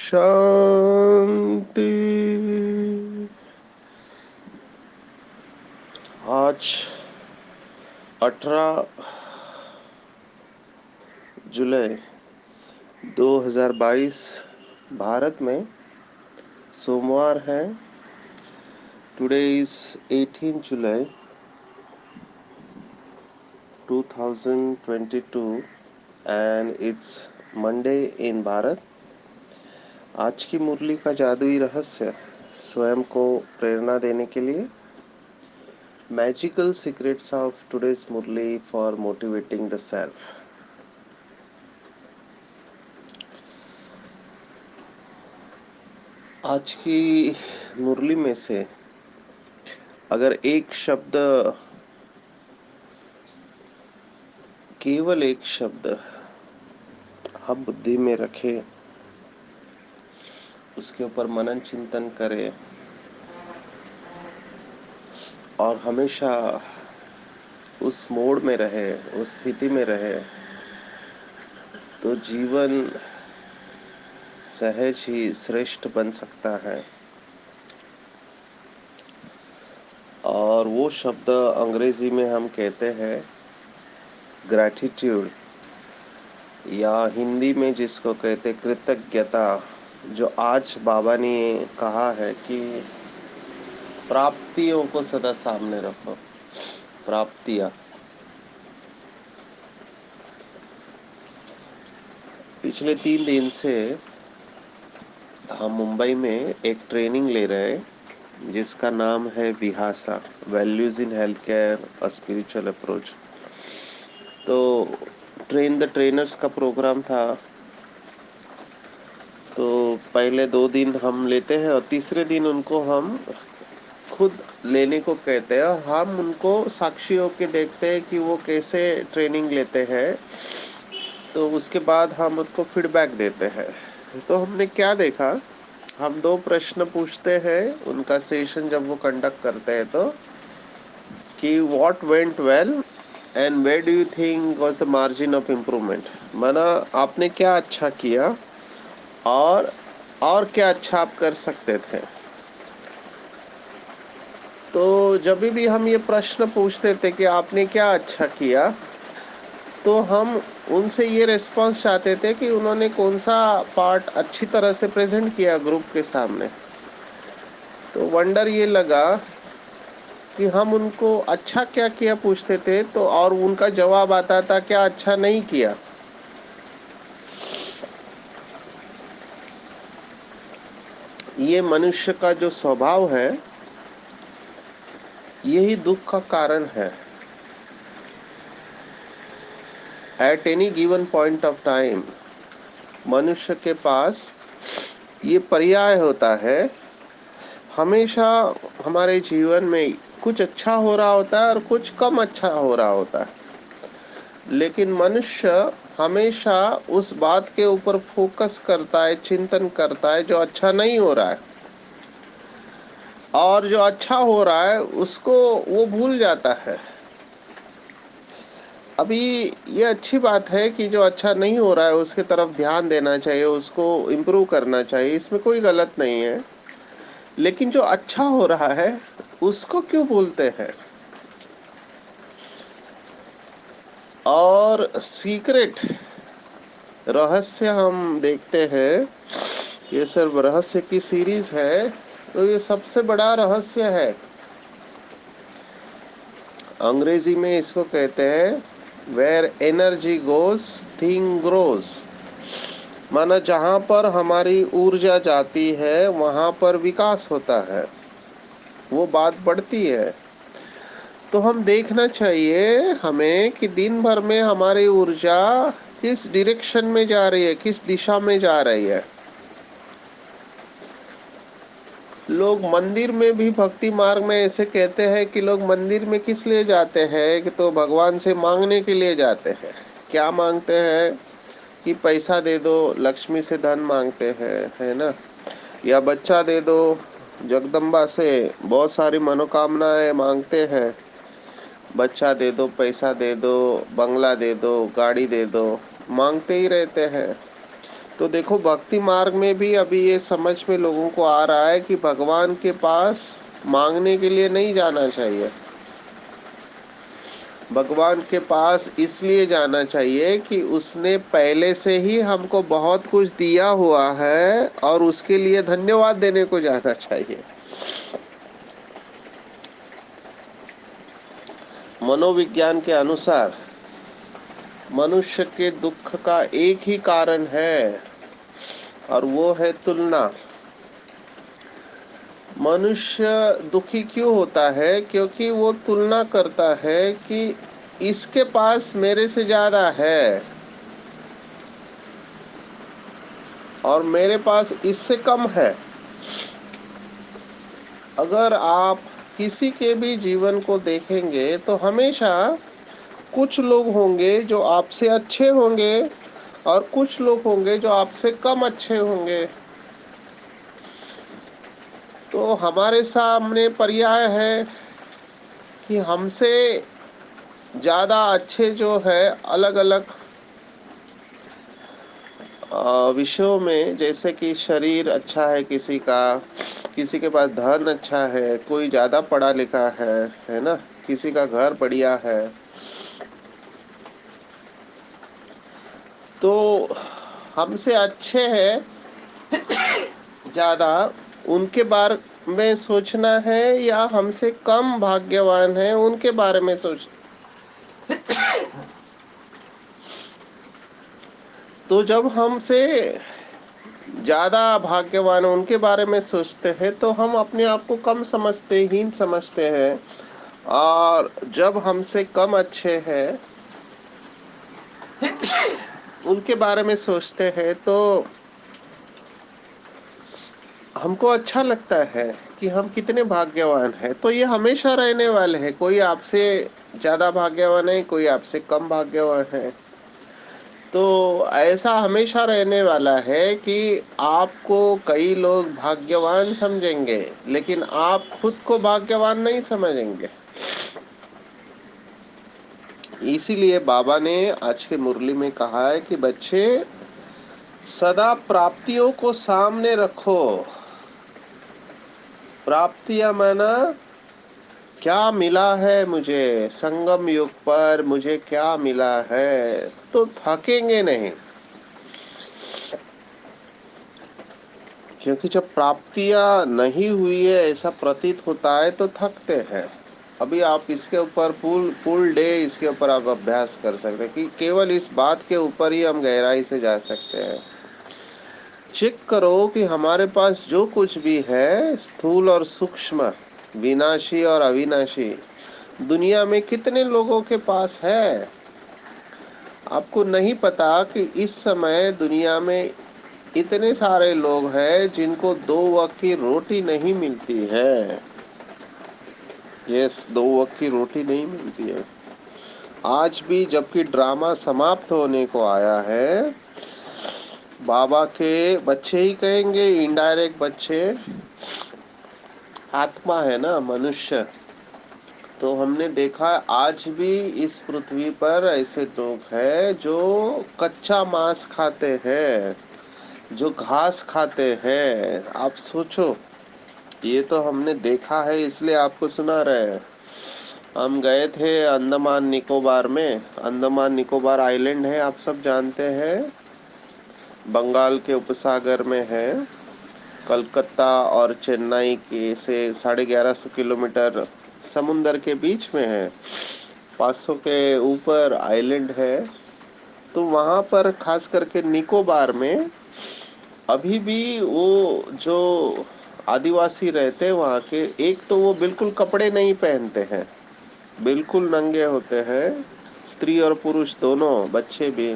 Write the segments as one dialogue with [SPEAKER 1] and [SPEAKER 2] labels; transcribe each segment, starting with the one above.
[SPEAKER 1] शांति। आज 18 जुलाई 2022 भारत में सोमवार है। Today is 18 July 2022 and it's Monday in Bharat. आज की मुरली का जादुई रहस्य स्वयं को प्रेरणा देने के लिए, magical secrets of today's murli for motivating the self. आज की मुरली में से अगर एक शब्द, केवल एक शब्द हम बुद्धि में रखें, उसके ऊपर मनन चिंतन करें और हमेशा उस मोड में रहे, उस स्थिति में रहे, तो जीवन सहज ही श्रेष्ठ बन सकता है। और वो शब्द अंग्रेजी में हम कहते हैं ग्रैटिट्यूड, या हिंदी में जिसको कहते कृतज्ञता। जो आज बाबा ने कहा है कि प्राप्तियों को सदा सामने रखो। प्राप्तियां। पिछले 3 दिन से हम मुंबई में एक ट्रेनिंग ले रहे हैं जिसका नाम है Vihasa, values in health care a spiritual approach. तो ट्रेन द ट्रेनर्स का प्रोग्राम था। तो पहले 2 दिन हम लेते हैं और तीसरे दिन उनको हम खुद लेने को कहते हैं और हम उनको साक्षी होके देखते हैं कि वो कैसे ट्रेनिंग लेते हैं। तो उसके बाद हम उनको फीडबैक देते हैं। तो हमने क्या देखा, हम 2 प्रश्न पूछते हैं उनका सेशन जब वो कंडक्ट करते हैं तो, कि what went well and where do you think was the margin of improvement. माना आपने क्या अच्छा किया और क्या अच्छा आप कर सकते थे। तो जब भी हम ये प्रश्न पूछते थे कि आपने क्या अच्छा किया, तो हम उनसे ये रिस्पांस चाहते थे कि उन्होंने कौन सा पार्ट अच्छी तरह से प्रेजेंट किया ग्रुप के सामने। तो वंडर ये लगा कि हम उनको अच्छा क्या किया पूछते थे तो और उनका जवाब आता था क्या अच्छा नहीं किया। ये मनुष्य का जो स्वभाव है, यही दुख का कारण है। At any given point of time मनुष्य के पास ये पर्याय होता है। हमेशा हमारे जीवन में कुछ अच्छा हो रहा होता है और कुछ कम अच्छा हो रहा होता है, लेकिन मनुष्य हमेशा उस बात के ऊपर फोकस करता है, चिंतन करता है जो अच्छा नहीं हो रहा है, और जो अच्छा हो रहा है उसको वो भूल जाता है। अभी ये अच्छी बात है कि जो अच्छा नहीं हो रहा है उसके तरफ ध्यान देना चाहिए, उसको इम्प्रूव करना चाहिए, इसमें कोई गलत नहीं है। लेकिन जो अच्छा हो रहा है उसको क्यों भूलते हैं। और सीक्रेट रहस्य हम देखते हैं, ये सिर्फ रहस्य की सीरीज है, तो ये सबसे बड़ा रहस्य है। अंग्रेजी में इसको कहते हैं where energy goes thing grows. माना जहां पर हमारी ऊर्जा जाती है वहां पर विकास होता है। वो बात बढ़ती है। तो हम देखना चाहिए हमें कि दिन भर में हमारी ऊर्जा किस डायरेक्शन में जा रही है, किस दिशा में जा रही है। लोग मंदिर में भी भक्ति मार्ग में ऐसे कहते हैं कि लोग मंदिर में किस लिए जाते हैं, कि तो भगवान से मांगने के लिए जाते हैं। क्या मांगते हैं? कि पैसा दे दो, लक्ष्मी से धन मांगते हैं, है ना, या बच्चा दे दो। जगदम्बा से बहुत सारी मनोकामनाएं मांगते हैं। बच्चा दे दो, पैसा दे दो, बंगला दे दो, गाड़ी दे दो, मांगते ही रहते हैं। तो देखो भक्ति मार्ग में भी अभी ये समझ में लोगों को आ रहा है कि भगवान के पास मांगने के लिए नहीं जाना चाहिए। भगवान के पास इसलिए जाना चाहिए कि उसने पहले से ही हमको बहुत कुछ दिया हुआ है और उसके लिए धन्यवाद देने को जाना चाहिए। मनोविज्ञान के अनुसार मनुष्य के दुख का एक ही कारण है और वो है तुलना। मनुष्य दुखी क्यों होता है? क्योंकि वो तुलना करता है कि इसके पास मेरे से ज्यादा है और मेरे पास इससे कम है। अगर आप किसी के भी जीवन को देखेंगे तो हमेशा कुछ लोग होंगे जो आपसे अच्छे होंगे और कुछ लोग होंगे जो आपसे कम अच्छे होंगे। तो हमारे सामने पर्याय है कि हमसे ज्यादा अच्छे जो है अलग अलग विषयों में, जैसे कि शरीर अच्छा है किसी का, किसी के पास धन अच्छा है, कोई ज्यादा पढ़ा लिखा है ना, किसी का घर बढ़िया है। तो हमसे अच्छे हैं ज्यादा, उनके बारे में सोचना है या हमसे कम भाग्यवान है उनके बारे में सोच। तो जब हमसे ज्यादा भाग्यवान है उनके बारे में सोचते हैं तो हम अपने आप को कम समझते, हीन समझते हैं। और जब हमसे कम अच्छे हैं उनके बारे में सोचते हैं तो हमको अच्छा लगता है कि हम कितने भाग्यवान हैं। तो ये हमेशा रहने वाले हैं, कोई आपसे ज्यादा भाग्यवान है, कोई आपसे कम भाग्यवान है। तो ऐसा हमेशा रहने वाला है कि आपको कई लोग भाग्यवान समझेंगे लेकिन आप खुद को भाग्यवान नहीं समझेंगे। इसीलिए बाबा ने आज के मुरली में कहा है कि बच्चे सदा प्राप्तियों को सामने रखो। प्राप्तियां माना क्या मिला है मुझे, संगम युग पर मुझे क्या मिला है, तो थकेंगे नहीं। क्योंकि जब प्राप्तियां नहीं हुई है ऐसा प्रतीत होता है तो थकते हैं। अभी आप इसके ऊपर फुल फुल डे इसके ऊपर आप अभ्यास कर सकते हैं कि केवल इस बात के ऊपर ही हम गहराई से जा सकते हैं। चेक करो कि हमारे पास जो कुछ भी है, स्थूल और सूक्ष्म, विनाशी और अविनाशी, दुनिया में कितने लोगों के पास है। आपको नहीं पता कि इस समय दुनिया में इतने सारे लोग हैं जिनको 2 वक्त की रोटी नहीं मिलती है। यस, 2 वक्त की रोटी नहीं मिलती है। आज भी जबकि ड्रामा समाप्त होने को आया है, बाबा के बच्चे ही कहेंगे, इनडायरेक्ट बच्चे, आत्मा है ना मनुष्य। तो हमने देखा आज भी इस पृथ्वी पर ऐसे लोग हैं जो कच्चा मांस खाते हैं, जो घास खाते हैं। आप सोचो, ये तो हमने देखा है इसलिए आपको सुना रहे हैं। हम गए थे अंडमान निकोबार में। अंडमान निकोबार आइलैंड है, आप सब जानते हैं, बंगाल के उपसागर में है। कलकत्ता और चेन्नई के से 1150 किलोमीटर समुंदर के बीच में है। 500 के ऊपर आइलैंड है। तो वहां पर खास करके निकोबार में अभी भी वो जो आदिवासी रहते हैं वहाँ के, एक तो वो बिल्कुल कपड़े नहीं पहनते हैं, बिल्कुल नंगे होते हैं, स्त्री और पुरुष दोनों, बच्चे भी।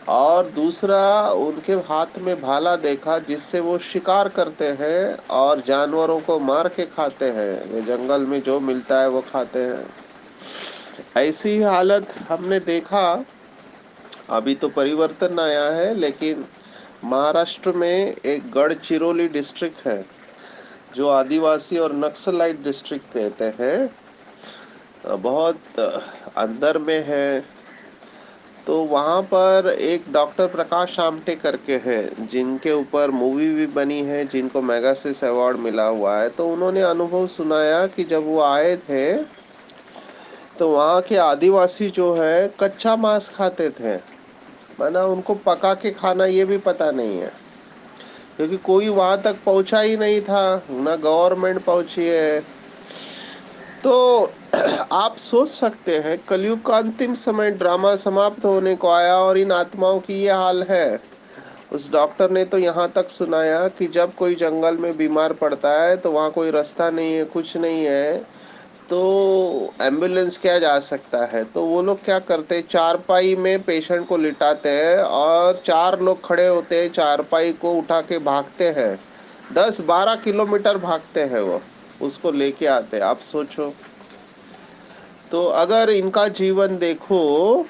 [SPEAKER 1] और दूसरा, उनके हाथ में भाला देखा जिससे वो शिकार करते हैं और जानवरों को मार के खाते हैं, ये जंगल में जो मिलता है वो खाते हैं। ऐसी ही हालत हमने देखा। अभी तो परिवर्तन आया है, लेकिन महाराष्ट्र में एक गढ़चिरौली डिस्ट्रिक्ट है जो आदिवासी और नक्सलाइट डिस्ट्रिक्ट कहते हैं, बहुत अंदर में है। तो वहाँ पर एक डॉक्टर प्रकाश आमटे करके हैं जिनके ऊपर मूवी भी बनी है, जिनको मैगासिस अवार्ड मिला हुआ है। तो उन्होंने अनुभव सुनाया कि जब वो आए थे तो वहाँ के आदिवासी जो है कच्चा मांस खाते थे, माना उनको पका के खाना ये भी पता नहीं है, क्योंकि कोई वहां तक पहुंचा ही नहीं था, ना गवर्नमेंट पहुंची है। तो आप सोच सकते हैं कलयुग का अंतिम समय, ड्रामा समाप्त होने को आया और इन आत्माओं की ये हाल है। उस डॉक्टर ने तो यहाँ तक सुनाया कि जब कोई जंगल में बीमार पड़ता है तो वहाँ कोई रास्ता नहीं है, कुछ नहीं है, तो एम्बुलेंस क्या जा सकता है, तो वो लोग क्या करते हैं, चारपाई में पेशेंट को लिटाते हैं और 4 लोग खड़े होते हैं, चारपाई को उठा के भागते हैं, 10-12 किलोमीटर भागते हैं, वो उसको लेके आते हैं। आप सोचो। तो अगर इनका जीवन देखो,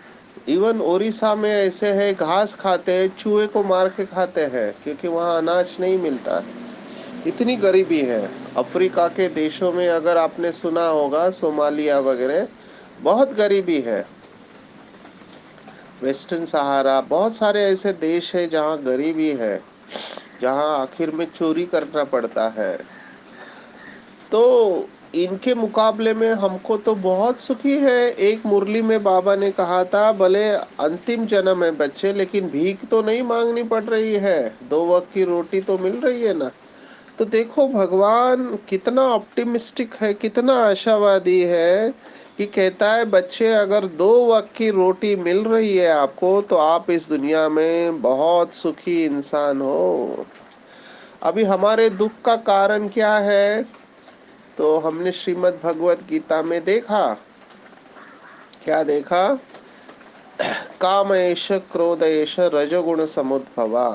[SPEAKER 1] इवन उड़ीसा में ऐसे है, घास खाते हैं, चूहे को मार के खाते हैं क्योंकि वहाँ अनाज नहीं मिलता। इतनी गरीबी है। अफ्रीका के देशों में अगर आपने सुना होगा, सोमालिया वगैरह, बहुत गरीबी है। वेस्टर्न सहारा, बहुत सारे ऐसे देश है जहाँ गरीबी है, जहाँ आखिर में चोरी करना पड़ता है। तो इनके मुकाबले में हमको तो बहुत सुखी है। एक मुरली में बाबा ने कहा था, भले अंतिम जन्म है बच्चे, लेकिन भीख तो नहीं मांगनी पड़ रही है, 2 वक्त की रोटी तो मिल रही है ना। तो देखो भगवान कितना ऑप्टिमिस्टिक है, कितना आशावादी है, कि कहता है बच्चे अगर 2 वक्त की रोटी मिल रही है आपको तो आप इस दुनिया में बहुत सुखी इंसान हो। अभी हमारे दुख का कारण क्या है, तो हमने श्रीमद् भगवत गीता में देखा, क्या देखा, काम एष क्रोध एष रजोगुण समुद्भवा।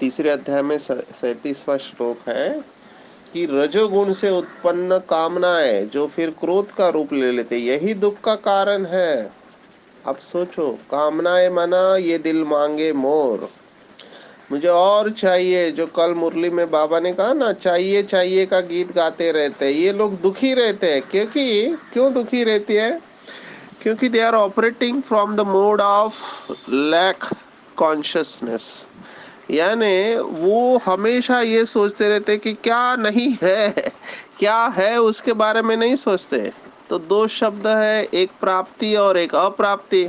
[SPEAKER 1] तीसरे अध्याय में 37वां श्लोक है कि रजोगुण से उत्पन्न कामनाएं जो फिर क्रोध का रूप ले लेते, यही दुख का कारण है। अब सोचो, कामनाएं माना ये दिल मांगे मोर, मुझे और चाहिए, जो कल मुरली में बाबा ने कहा ना, चाहिए चाहिए का गीत गाते रहते हैं। ये लोग दुखी रहते हैं, क्योंकि क्यों दुखी रहती है, क्योंकि they are operating from the mode of lack consciousness. यानी वो हमेशा ये सोचते रहते कि क्या नहीं है, क्या है उसके बारे में नहीं सोचते। तो 2 शब्द है, एक प्राप्ति और एक अप्राप्ति।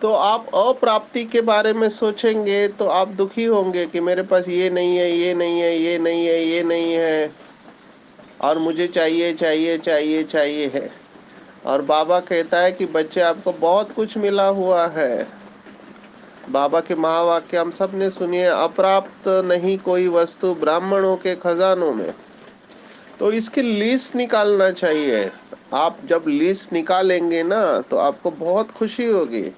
[SPEAKER 1] तो आप अप्राप्ति के बारे में सोचेंगे तो आप दुखी होंगे कि मेरे पास ये नहीं है, ये नहीं है, ये नहीं है, ये नहीं है, और मुझे चाहिए चाहिए चाहिए चाहिए है। और बाबा कहता है कि बच्चे आपको बहुत कुछ मिला हुआ है। बाबा के महावाक्य हम सब ने सुनिए, अप्राप्त नहीं कोई वस्तु ब्राह्मणों के खजानों में। तो इसकी लिस्ट निकालना चाहिए। आप जब लिस्ट निकालेंगे ना तो आपको बहुत खुशी होगी।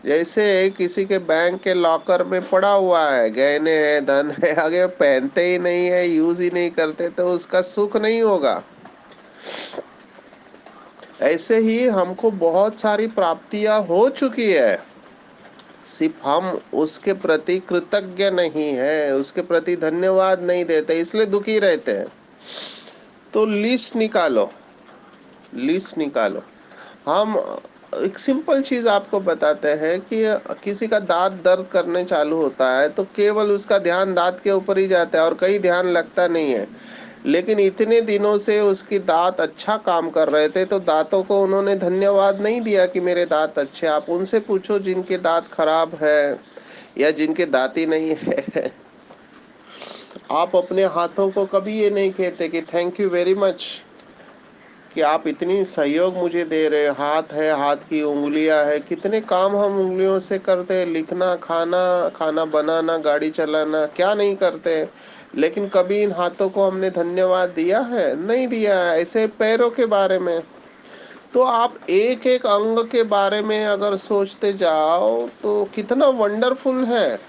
[SPEAKER 1] जैसे किसी के बैंक के लॉकर में पड़ा हुआ है, गहने हैं, धन है, आगे पहनते ही नहीं है, यूज ही नहीं करते, तो उसका सुख नहीं होगा। ऐसे ही हमको बहुत सारी प्राप्तियां हो चुकी है, सिर्फ हम उसके प्रति कृतज्ञ नहीं है, उसके प्रति धन्यवाद नहीं देते, इसलिए दुखी रहते हैं। तो लिस्ट निकालो, लिस्ट निकालो। हम एक सिंपल चीज आपको बताते हैं कि किसी का दांत दर्द करने चालू होता है तो केवल उसका ध्यान दांत के ऊपर ही जाता है और कहीं ध्यान लगता नहीं है। लेकिन इतने दिनों से उसकी दांत अच्छा काम कर रहे थे तो दांतों को उन्होंने धन्यवाद नहीं दिया कि मेरे दांत अच्छे। आप उनसे पूछो जिनके दांत खराब है या जिनके दांत ही नहीं है। आप अपने हाथों को कभी ये नहीं कहते कि थैंक यू वेरी मच। कि आप इतनी सहयोग मुझे दे रहे हो। हाथ है, हाथ की उंगलियां है, कितने काम हम उंगलियों से करते हैं, लिखना, खाना, खाना बनाना, गाड़ी चलाना, क्या नहीं करते। लेकिन कभी इन हाथों को हमने धन्यवाद दिया है? नहीं दिया है। ऐसे पैरों के बारे में तो आप एक एक अंग के बारे में अगर सोचते जाओ तो कितना वंडरफुल है।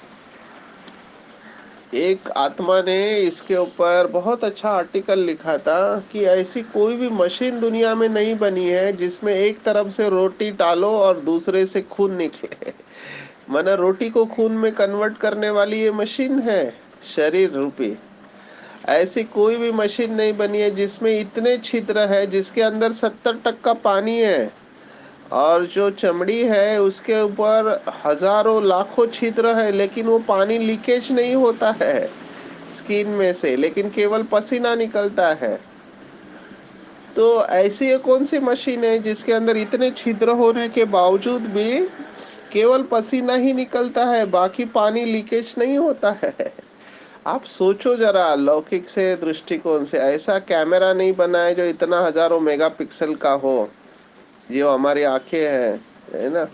[SPEAKER 1] एक आत्मा ने इसके ऊपर बहुत अच्छा आर्टिकल लिखा था कि ऐसी कोई भी मशीन दुनिया में नहीं बनी है जिसमें एक तरफ से रोटी डालो और दूसरे से खून निकले। माना रोटी को खून में कन्वर्ट करने वाली ये मशीन है, शरीर रूपी। ऐसी कोई भी मशीन नहीं बनी है जिसमें इतने छिद्र है, जिसके अंदर 70% पानी है, और जो चमड़ी है उसके ऊपर हजारों लाखों छिद्र है, लेकिन वो पानी लीकेज नहीं होता है स्किन में से, लेकिन केवल पसीना निकलता है। तो ऐसी ये कौन सी मशीन है जिसके अंदर इतने छिद्र होने के बावजूद भी केवल पसीना ही निकलता है, बाकी पानी लीकेज नहीं होता है? आप सोचो जरा, लौकिक से दृष्टिकोण से ऐसा कैमरा नहीं बना है जो इतना हजारों मेगापिक्सल का हो, जो हमारी आंखें हैं, है ना।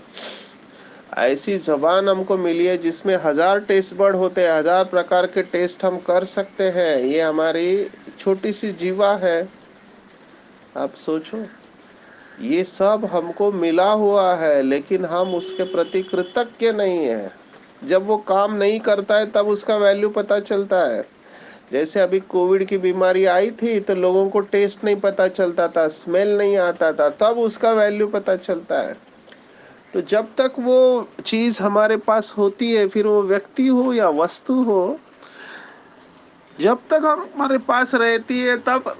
[SPEAKER 1] ऐसी जबान हमको मिली है जिसमें 1000 टेस्ट बर्ड होते हैं, 1000 प्रकार के टेस्ट हम कर सकते हैं। ये हमारी छोटी सी जीवा है। आप सोचो, ये सब हमको मिला हुआ है, लेकिन हम उसके प्रति कृतज्ञ नहीं है। जब वो काम नहीं करता है तब उसका वैल्यू पता चलता है। जैसे अभी कोविड की बीमारी आई थी तो लोगों को टेस्ट नहीं पता चलता था, स्मेल नहीं आता था, तब उसका वैल्यू पता चलता है। तो जब तक वो चीज हमारे पास होती है, फिर वो व्यक्ति हो या वस्तु हो, जब तक हम हमारे पास रहती है तब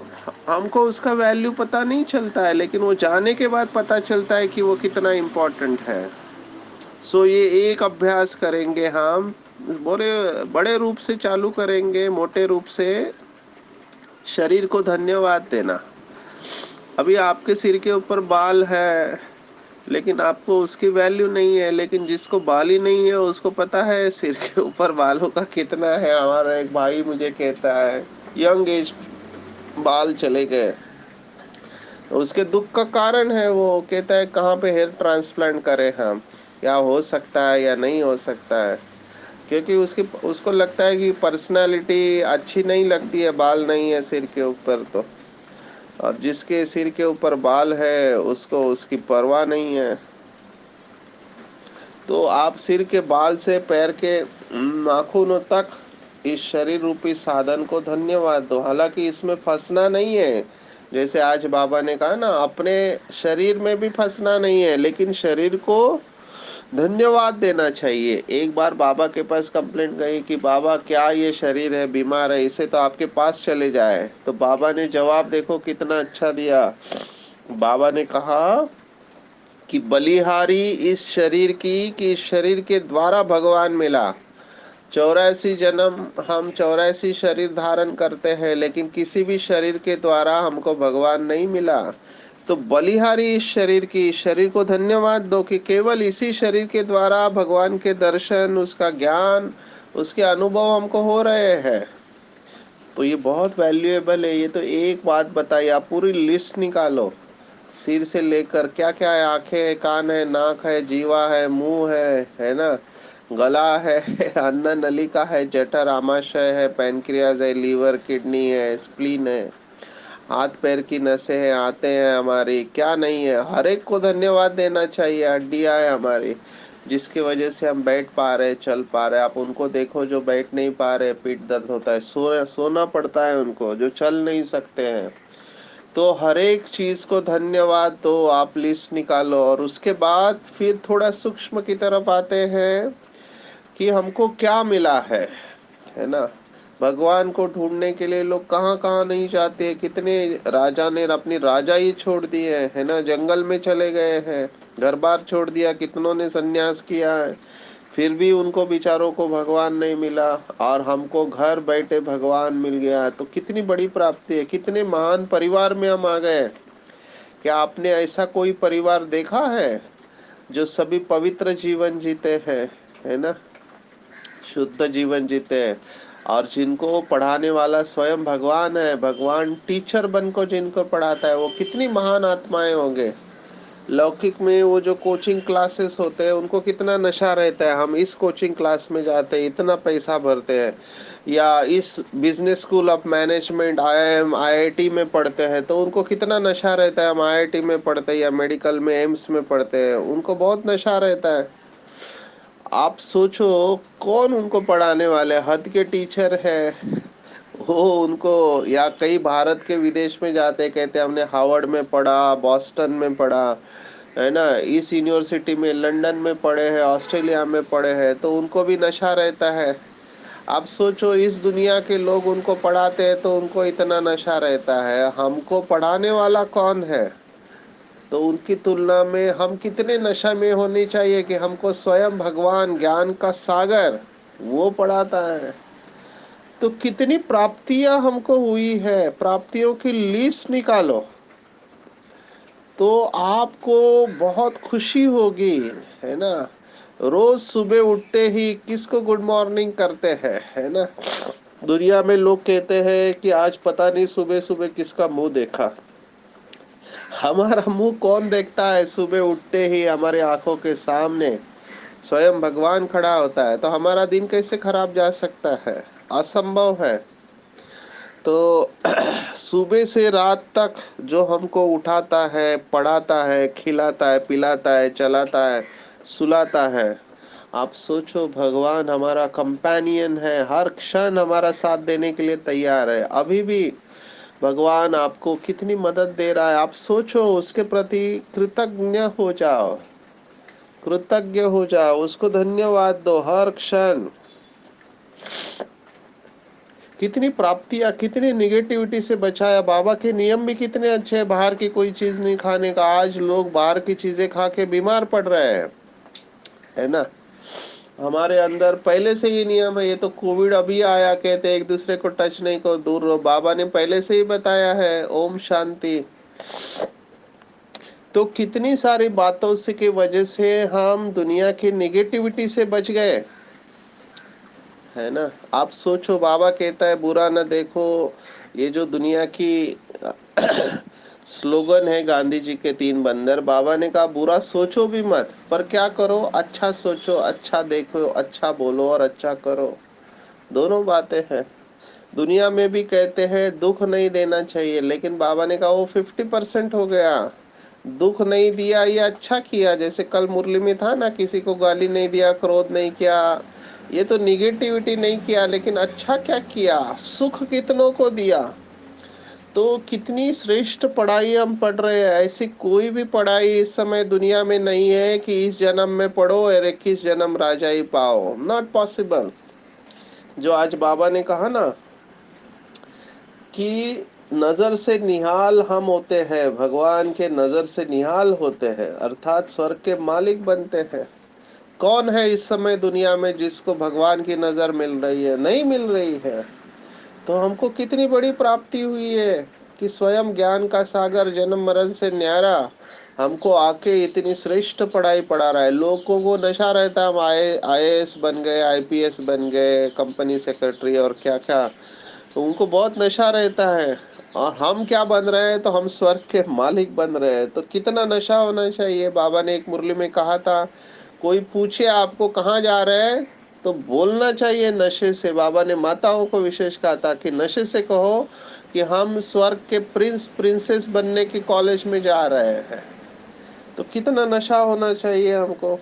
[SPEAKER 1] हमको उसका वैल्यू पता नहीं चलता है, लेकिन वो जाने के बाद पता चलता है कि वो कितना इम्पोर्टेंट है। सो ये एक अभ्यास करेंगे हम, बड़े बड़े रूप से चालू करेंगे, मोटे रूप से शरीर को धन्यवाद देना। अभी आपके सिर के ऊपर बाल है, लेकिन आपको उसकी वैल्यू नहीं है, लेकिन जिसको बाल ही नहीं है उसको पता है सिर के ऊपर बालों का कितना है। हमारा एक भाई मुझे कहता है, यंग एज बाल चले गए, तो उसके दुख का कारण है, वो कहता है कहाँ पे हेयर ट्रांसप्लांट करें हम, क्या हो सकता है या नहीं हो सकता है। क्योंकि उसको लगता है कि पर्सनालिटी अच्छी नहीं लगती है, बाल नहीं है सिर के ऊपर तो। और जिसके सिर के ऊपर बाल है उसको उसकी परवाह नहीं है। तो आप सिर के बाल से पैर के नाखूनों तक इस शरीर रूपी साधन को धन्यवाद दो। हालांकि इसमें फंसना नहीं है, जैसे आज बाबा ने कहा ना, अपने शरीर में भी फंसना नहीं है, लेकिन शरीर को धन्यवाद देना चाहिए। एक बार बाबा के पास कंप्लेंट गई कि बाबा क्या ये शरीर है, बीमार है, इसे तो आपके पास चले जाए। तो बाबा ने जवाब देखो कितना अच्छा दिया। बाबा ने कहा कि बलिहारी इस शरीर की, कि इस शरीर के द्वारा भगवान मिला। 84 जन्म हम 84 शरीर धारण करते हैं, लेकिन किसी भी शरीर के द्वारा हमको भगवान नहीं मिला। तो बलिहारी इस शरीर की, इस शरीर को धन्यवाद दो कि केवल इसी शरीर के द्वारा भगवान के दर्शन, उसका ज्ञान, उसके अनुभव हमको हो रहे हैं। तो ये बहुत वैल्यूएबल है। ये तो एक बात बताई, आप पूरी लिस्ट निकालो, सिर से लेकर क्या क्या है, आंखें है, कान है, नाक है, जीवा है, मुंह है ना, गला है, अन्न नलिका है, जठर आमाशय है, पैनक्रियाज है, लीवर, किडनी है, स्प्लीन है, हाथ पैर की नसें हैं, आते हैं हमारी, क्या नहीं है, हर एक को धन्यवाद देना चाहिए। हड्डियां है हमारी, जिसकी वजह से हम बैठ पा रहे, चल पा रहे। आप उनको देखो जो बैठ नहीं पा रहे, पीठ दर्द होता है, सोना पड़ता है उनको, जो चल नहीं सकते हैं। तो हर एक चीज को धन्यवाद दो, आप लिस्ट निकालो, और उसके बाद फिर थोड़ा सूक्ष्म की तरफ आते हैं कि हमको क्या मिला है ना। भगवान को ढूंढने के लिए लोग कहाँ कहाँ नहीं जाते, कितने राजा ने अपनी राजा ही छोड़ दिए है ना, जंगल में चले गए हैं, घर बार छोड़ दिया, कितनों ने सन्यास किया है, फिर भी उनको बेचारों को भगवान नहीं मिला। और हमको घर बैठे भगवान मिल गया, तो कितनी बड़ी प्राप्ति है, कितने महान परिवार में हम आ गए। क्या आपने ऐसा कोई परिवार देखा है जो सभी पवित्र जीवन जीते हैं, है ना, शुद्ध जीवन जीते हैं? और जिनको पढ़ाने वाला स्वयं भगवान है, भगवान टीचर बन को जिनको पढ़ाता है, वो कितनी महान आत्माएं होंगे। लौकिक में वो जो कोचिंग क्लासेस होते हैं उनको कितना नशा रहता है, हम इस कोचिंग क्लास में जाते हैं, इतना पैसा भरते हैं, या इस business school of management IIM IIT में पढ़ते हैं तो उनको कितना नशा रहता है, हम आईआईटी में पढ़ते हैं या मेडिकल में एम्स में पढ़ते हैं, उनको बहुत नशा रहता है। आप सोचो कौन उनको पढ़ाने वाले, हद के टीचर है वो उनको, या कई भारत के विदेश में जाते कहते हमने हार्वर्ड में पढ़ा, बॉस्टन में पढ़ा, है ना, इस यूनिवर्सिटी में लंदन में पढ़े हैं, ऑस्ट्रेलिया में पढ़े हैं, तो उनको भी नशा रहता है। आप सोचो इस दुनिया के लोग उनको पढ़ाते हैं तो उनको इतना नशा रहता है, हमको पढ़ाने वाला कौन है? तो उनकी तुलना में हम कितने नशा में होनी चाहिए कि हमको स्वयं भगवान ज्ञान का सागर वो पढ़ाता है। तो कितनी प्राप्तियां हमको हुई है, प्राप्तियों की लिस्ट निकालो तो आपको बहुत खुशी होगी, है ना। रोज सुबह उठते ही किसको गुड मॉर्निंग करते हैं, है ना। दुनिया में लोग कहते हैं कि आज पता नहीं सुबह सुबह किसका मुंह देखा। हमारा मुंह कौन देखता है? सुबह उठते ही हमारे आंखों के सामने स्वयं भगवान खड़ा होता है, तो हमारा दिन कैसे खराब जा सकता है? असंभव है। तो सुबह से रात तक जो हमको उठाता है, पढ़ाता है, खिलाता है, पिलाता है, चलाता है, सुलाता है, आप सोचो भगवान हमारा कंपेनियन है, हर क्षण हमारा साथ देने के लिए तैयार है। अभी भी भगवान आपको कितनी मदद दे रहा है, आप सोचो, उसके प्रति कृतज्ञ हो जाओ, कृतज्ञ हो जाओ, उसको धन्यवाद दो हर क्षण। कितनी प्राप्तियां, कितनी निगेटिविटी से बचाया। बाबा के नियम भी कितने अच्छे हैं, बाहर की कोई चीज नहीं खाने का। आज लोग बाहर की चीजें खा के बीमार पड़ रहे हैं, है ना। हमारे अंदर पहले से ही नियम है, ये तो कोविड अभी आया, कहते एक दूसरे को टच नहीं करो, दूर रहो। बाबा ने पहले से ही बताया है, ओम शांति। तो कितनी सारी बातों से की वजह से हम दुनिया की निगेटिविटी से बच गए, है ना। आप सोचो, बाबा कहता है बुरा न देखो, ये जो दुनिया की स्लोगन है गांधी जी के 3 बंदर, बाबा ने कहा बुरा सोचो भी मत, पर क्या करो, अच्छा सोचो, अच्छा देखो, अच्छा बोलो और अच्छा करो। दोनों बातें हैं। दुनिया में भी कहते हैं दुख नहीं देना चाहिए, लेकिन बाबा ने कहा वो 50% हो गया। दुख नहीं दिया, ये अच्छा किया। जैसे कल मुरली में था ना, किसी को गाली नहीं दिया, क्रोध नहीं किया, ये तो निगेटिविटी नहीं किया, लेकिन अच्छा क्या किया, सुख कितनों को दिया। तो कितनी श्रेष्ठ पढ़ाई हम पढ़ रहे हैं। ऐसी कोई भी पढ़ाई इस समय दुनिया में नहीं है कि इस जन्म में पढ़ो और 21 जन्म राजा ही पाओ, नॉट पॉसिबल। जो आज बाबा ने कहा ना कि नजर से निहाल हम होते हैं, भगवान के नजर से निहाल होते हैं, अर्थात स्वर्ग के मालिक बनते हैं। कौन है इस समय दुनिया में जिसको भगवान की नजर मिल रही है? नहीं मिल रही है। तो हमको कितनी बड़ी प्राप्ति हुई है कि स्वयं ज्ञान का सागर जन्म मरण से न्यारा हमको आके इतनी श्रेष्ठ पढ़ाई पढ़ा रहा है। लोगों को नशा रहता है, हम आईएएस बन गए, आईपीएस बन गए, कंपनी सेक्रेटरी और क्या क्या, तो उनको बहुत नशा रहता है। और हम क्या बन रहे हैं? तो हम स्वर्ग के मालिक बन रहे हैं। तो कितना नशा होना चाहिए। बाबा ने एक मुरली में कहा था, कोई पूछे आपको कहाँ जा रहे हैं तो बोलना चाहिए नशे से। बाबा ने माताओं को विशेष कहा था कि नशे से कहो कि हम स्वर्ग के प्रिंस प्रिंसेस बनने के कॉलेज में जा रहे हैं। तो कितना नशा होना चाहिए हमको।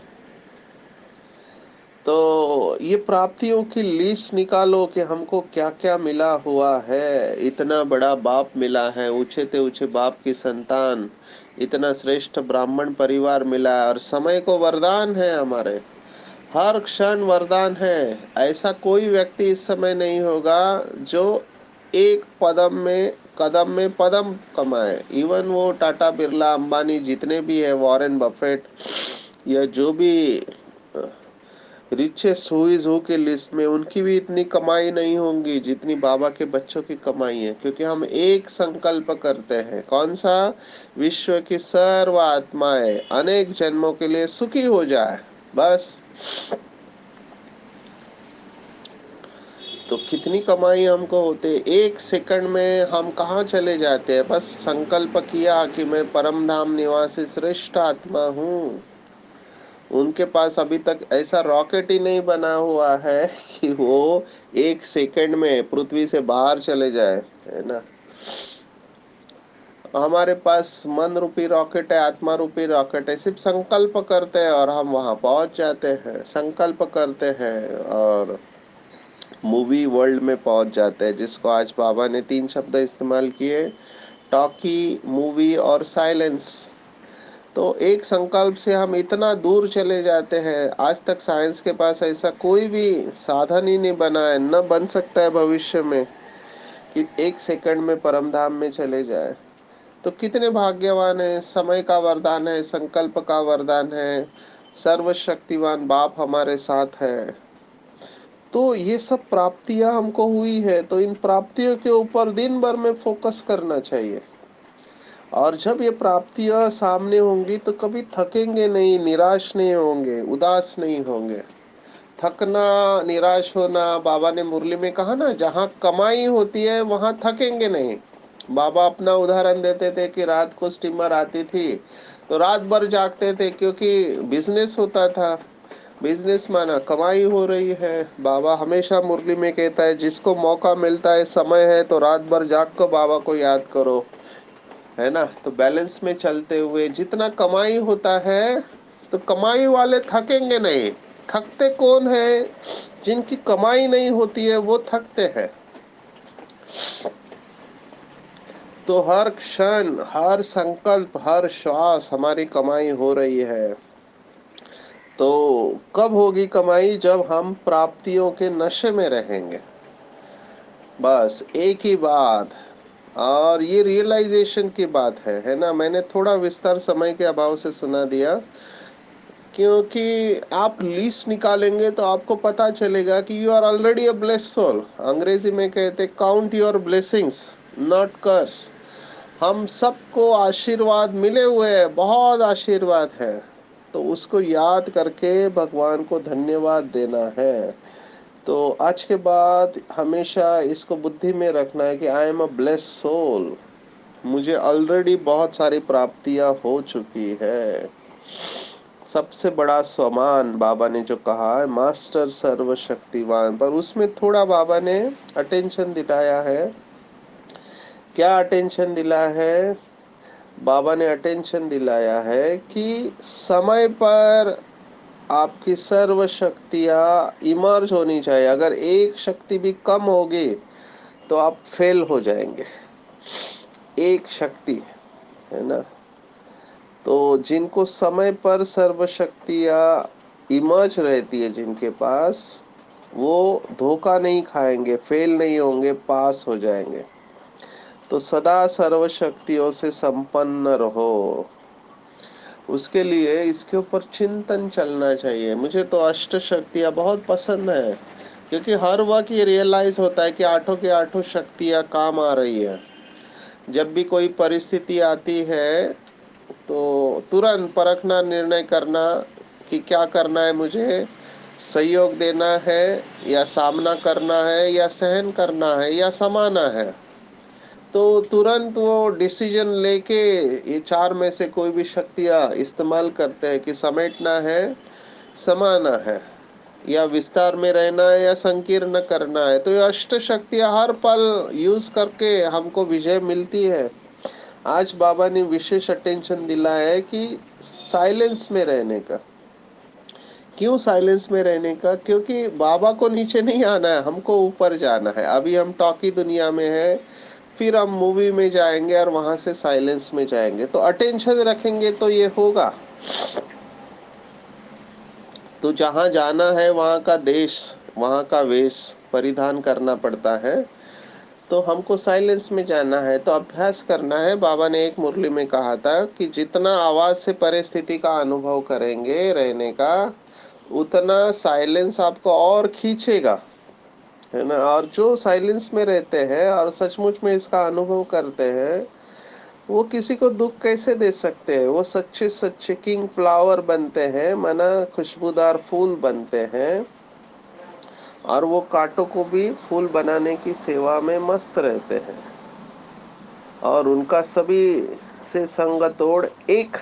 [SPEAKER 1] तो ये प्राप्तियों की लिस्ट निकालो कि हमको क्या क्या मिला हुआ है। इतना बड़ा बाप मिला है, ऊंचे ते ऊंचे बाप की संतान, इतना श्रेष्ठ ब्राह्मण परिवार मिला है, और समय को वरदान है हमारे, हर क्षण वरदान है। ऐसा कोई व्यक्ति इस समय नहीं होगा जो एक कदम में पदम कमाए। इवन वो टाटा बिरला अंबानी जितने भी है, वॉरेन बफेट, या जो भी रिचेस्ट हुईज हु की लिस्ट में, उनकी भी इतनी कमाई नहीं होंगी जितनी बाबा के बच्चों की कमाई है। क्योंकि हम एक संकल्प करते हैं, कौन सा? विश्व की सर्व आत्माएं अनेक जन्मों के लिए सुखी हो जाए, बस। तो कितनी कमाई हमको होते, 1 सेकंड में हम कहाँ चले जाते हैं। बस संकल्प किया कि मैं परम धाम निवासी श्रेष्ठ आत्मा हूँ, उनके पास अभी तक ऐसा रॉकेट ही नहीं बना हुआ है कि वो 1 सेकंड में पृथ्वी से बाहर चले जाए, है ना। हमारे पास मन रूपी रॉकेट है, आत्मा रूपी रॉकेट है, सिर्फ संकल्प करते हैं और हम वहां पहुंच जाते हैं। संकल्प करते हैं और मूवी वर्ल्ड में पहुंच जाते हैं, जिसको आज बाबा ने 3 शब्द इस्तेमाल किए, टॉकी, मूवी और साइलेंस। तो एक संकल्प से हम इतना दूर चले जाते हैं। आज तक साइंस के पास ऐसा कोई भी साधन ही नहीं बना है, न बन सकता है भविष्य में, कि 1 सेकंड में परमधाम में चले जाए। तो कितने भाग्यवान है, समय का वरदान है, संकल्प का वरदान है, सर्वशक्तिवान बाप हमारे साथ है। तो ये सब प्राप्तियां हमको हुई है, तो इन प्राप्तियों के ऊपर दिन भर में फोकस करना चाहिए। और जब ये प्राप्तियां सामने होंगी तो कभी थकेंगे नहीं, निराश नहीं होंगे, उदास नहीं होंगे। थकना, निराश होना, बाबा ने मुरली में कहा ना, जहाँ कमाई होती है वहां थकेंगे नहीं। बाबा अपना उदाहरण देते थे कि रात को स्टीमर आती थी तो रात भर जागते थे, क्योंकि बिजनेस होता था। बिजनेस माना कमाई हो रही है। बाबा हमेशा मुरली में कहता है, जिसको मौका मिलता है, समय है, तो रात भर जाग कर बाबा को याद करो, है ना। तो बैलेंस में चलते हुए जितना कमाई होता है, तो कमाई वाले थकेंगे नहीं। थकते कौन है? जिनकी कमाई नहीं होती है वो थकते हैं। तो हर क्षण, हर संकल्प, हर श्वास हमारी कमाई हो रही है। तो कब होगी कमाई? जब हम प्राप्तियों के नशे में रहेंगे। बस एक ही बात। और ये रियलाइजेशन की बात है ना। मैंने थोड़ा विस्तार समय के अभाव से सुना दिया, क्योंकि आप लिस्ट निकालेंगे तो आपको पता चलेगा कि you are already a blessed soul. अंग्रेजी में कहते count your blessings, not curse. हम सबको आशीर्वाद मिले हुए हैं, बहुत आशीर्वाद है। तो उसको याद करके भगवान को धन्यवाद देना है। तो आज के बाद हमेशा इसको बुद्धि में रखना है कि I am a blessed soul. मुझे ऑलरेडी बहुत सारी प्राप्तियां हो चुकी है। सबसे बड़ा सम्मान बाबा ने जो कहा है, मास्टर सर्वशक्तिवान, पर उसमें थोड़ा बाबा ने अटेंशन दिलाया है। क्या अटेंशन दिला है? बाबा ने अटेंशन दिलाया है कि समय पर आपकी सर्व शक्तियां इमर्ज होनी चाहिए। अगर एक शक्ति भी कम होगी तो आप फेल हो जाएंगे। एक शक्ति, है ना। तो जिनको समय पर सर्व शक्तियां इमर्ज रहती है जिनके पास, वो धोखा नहीं खाएंगे, फेल नहीं होंगे, पास हो जाएंगे। तो सदा सर्व शक्तियों से संपन्न रहो। उसके लिए इसके ऊपर चिंतन चलना चाहिए। मुझे तो अष्ट शक्तियां बहुत पसंद है, क्योंकि हर वक्त ये रियलाइज होता है कि आठों की आठों शक्तियां काम आ रही है। जब भी कोई परिस्थिति आती है तो तुरंत परखना, निर्णय करना कि क्या करना है मुझे, सहयोग देना है या सामना करना है या सहन करना है या समाना है। तो तुरंत वो डिसीजन लेके ये चार में से कोई भी शक्तियां इस्तेमाल करते हैं कि समेटना है, समाना है, या विस्तार में रहना है या संकीर्ण करना है। तो ये अष्ट शक्तियां हर पल यूज करके हमको विजय मिलती है। आज बाबा ने विशेष अटेंशन दिला है कि साइलेंस में रहने का। क्यों साइलेंस में रहने का? क्योंकि बाबा को नीचे नहीं आना है, हमको ऊपर जाना है। अभी हम टॉकी दुनिया में है, फिर हम मूवी में जाएंगे और वहां से साइलेंस में जाएंगे। तो अटेंशन रखेंगे तो ये होगा। तो जहां जाना है वहां का देश, वहां का वेश परिधान करना पड़ता है। तो हमको साइलेंस में जाना है, तो अभ्यास करना है। बाबा ने एक मुरली में कहा था कि जितना आवाज से परिस्थिति का अनुभव करेंगे रहने का, उतना साइलेंस आपको और खींचेगा, है ना। और जो साइलेंस में रहते हैं और सचमुच में इसका अनुभव करते हैं, वो किसी को दुख कैसे दे सकते हैं? वो सच्चे सच्चे किंग फ्लावर बनते हैं, माना खुशबूदार फूल बनते हैं। और वो कांटों को भी फूल बनाने की सेवा में मस्त रहते हैं और उनका सभी से संग तोड़ एक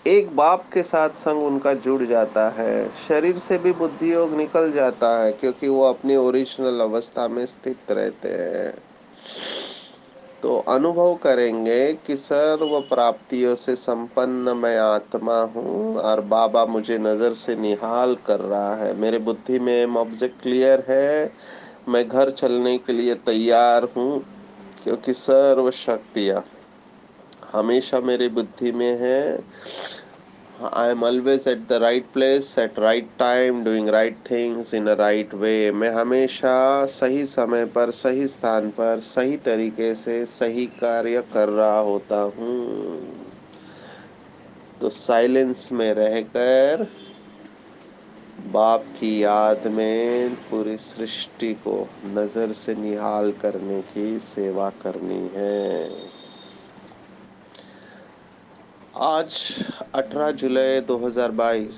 [SPEAKER 1] एक बाप के साथ संग उनका जुड़ जाता है। शरीर से भी बुद्धि योग निकल जाता है क्योंकि वो अपनी ओरिजिनल अवस्था में स्थित रहते हैं। तो अनुभव करेंगे कि सर्व प्राप्तियों से संपन्न मैं आत्मा हूँ और बाबा मुझे नजर से निहाल कर रहा है। मेरे बुद्धि में ऑब्जेक्ट क्लियर है, मैं घर चलने के लिए तैयार हूँ क्योंकि सर्व शक्तियाँ हमेशा मेरी बुद्धि में है। I am always at the right place at right time doing right things in a right way. मैं हमेशा सही समय पर सही स्थान पर सही तरीके से सही कार्य कर रहा होता हूँ। तो साइलेंस में रहकर बाप की याद में पूरी सृष्टि को नजर से निहाल करने की सेवा करनी है। आज 18 जुलाई 2022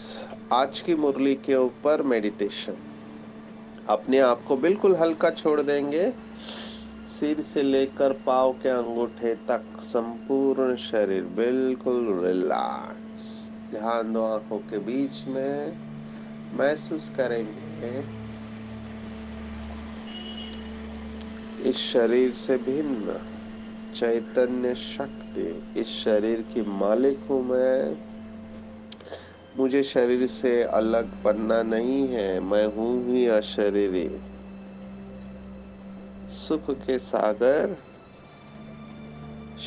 [SPEAKER 1] आज की मुरली के ऊपर मेडिटेशन। अपने आप को बिल्कुल हल्का छोड़ देंगे। सिर से लेकर पाँव के अंगूठे तक संपूर्ण शरीर बिल्कुल रिलैक्स। ध्यान दो आंखों के बीच में। महसूस करेंगे इस शरीर से भिन्न चैतन्य शक्ति। इस शरीर की मालिक हूं मैं। मुझे शरीर से अलग बनना नहीं है, मैं हूं ही अशरीरी। सुख के सागर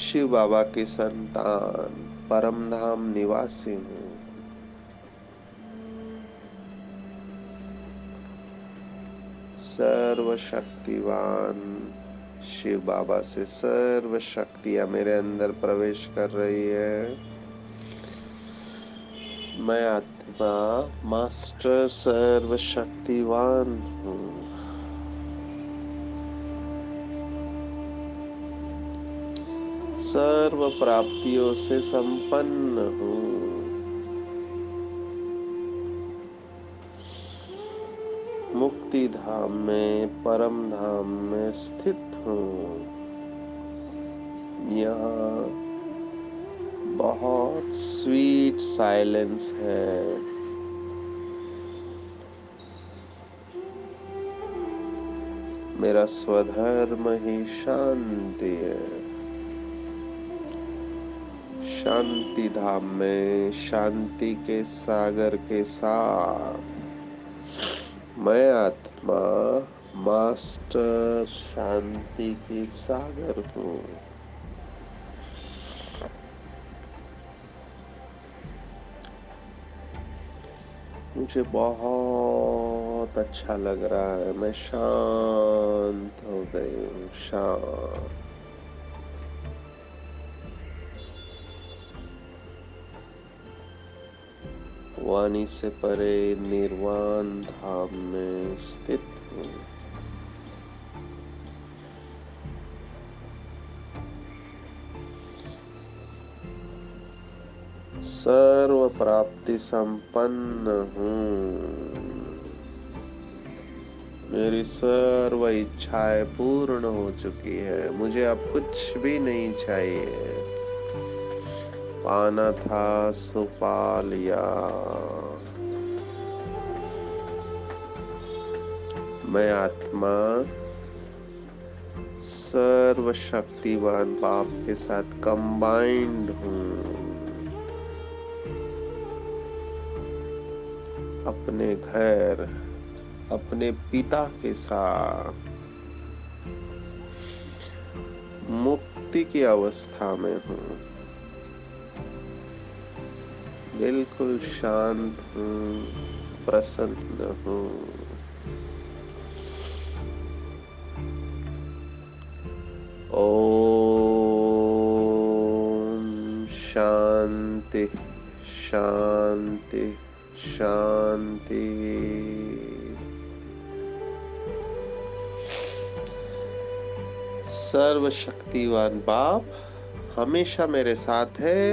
[SPEAKER 1] शिव बाबा की संतान परम धाम निवासी हूँ। सर्वशक्तिवान शिव बाबा से सर्व शक्तियां मेरे अंदर प्रवेश कर रही है। मैं आत्मा मास्टर सर्वशक्तिवान हूँ। सर्व प्राप्तियों से संपन्न हूँ। मुक्ति धाम में परम धाम में स्थित हूँ। यहाँ बहुत स्वीट साइलेंस है। मेरा स्वधर्म ही शांति है। शांति धाम में शांति के सागर के साथ मैं आत्मा मास्टर शांति की सागर हूँ। मुझे बहुत अच्छा लग रहा है। मैं शांत हो गई हूँ। शांत। वाणी से परे निर्वाण धाम में स्थित हूँ। सर्व प्राप्ति संपन्न हूँ। मेरी सर्व इच्छाएं पूर्ण हो चुकी है। मुझे अब कुछ भी नहीं चाहिए। पाना था सो पा लिया। मैं आत्मा सर्वशक्तिवान बाप के साथ कंबाइंड हूँ। अपने घर अपने पिता के साथ मुक्ति की अवस्था में हूँ। बिल्कुल शांत हूँ, प्रसन्न हूँ। ओम शांति शांति शांति। सर्वशक्तिवान बाप हमेशा मेरे साथ है।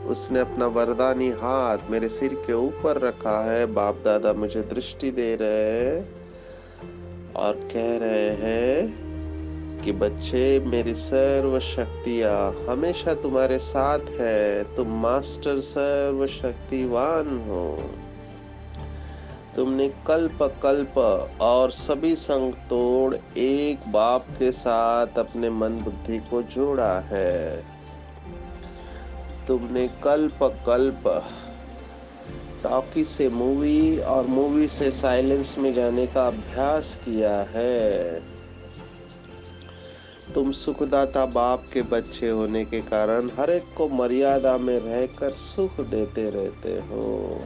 [SPEAKER 1] उसने अपना वरदानी हाथ मेरे सिर के ऊपर रखा है। बाप दादा मुझे दृष्टि दे रहे हैं। और कह रहे हैं कि बच्चे, मेरी सर्व शक्तियाँ हमेशा तुम्हारे साथ है। तुम मास्टर सर्व शक्तिवान हो। तुमने कल्प कल्प और सभी संग तोड़ एक बाप के साथ अपने मन बुद्धि को जोड़ा है। तुमने कल्प कल्प टॉकी से मूवी और मूवी से साइलेंस में जाने का अभ्यास किया है। तुम सुखदाता बाप के बच्चे होने के कारण हर एक को मर्यादा में रहकर सुख देते रहते हो।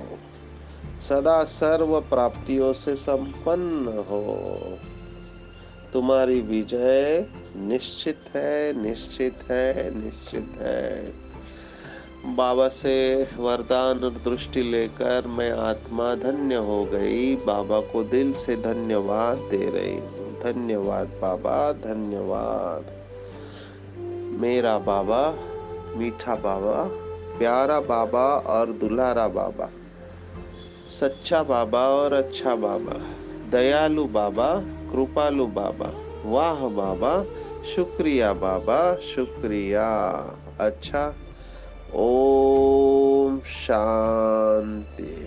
[SPEAKER 1] सदा सर्व प्राप्तियों से संपन्न हो। तुम्हारी विजय निश्चित है, निश्चित है, निश्चित है। बाबा से वरदान और दृष्टि लेकर मैं आत्मा धन्य हो गई। बाबा को दिल से धन्यवाद दे रही हूँ। धन्यवाद बाबा, धन्यवाद। मेरा बाबा, मीठा बाबा, प्यारा बाबा और दुलारा बाबा, सच्चा बाबा और अच्छा बाबा, दयालु बाबा, कृपालु बाबा, वाह बाबा, शुक्रिया बाबा, शुक्रिया। अच्छा, ओम शांति।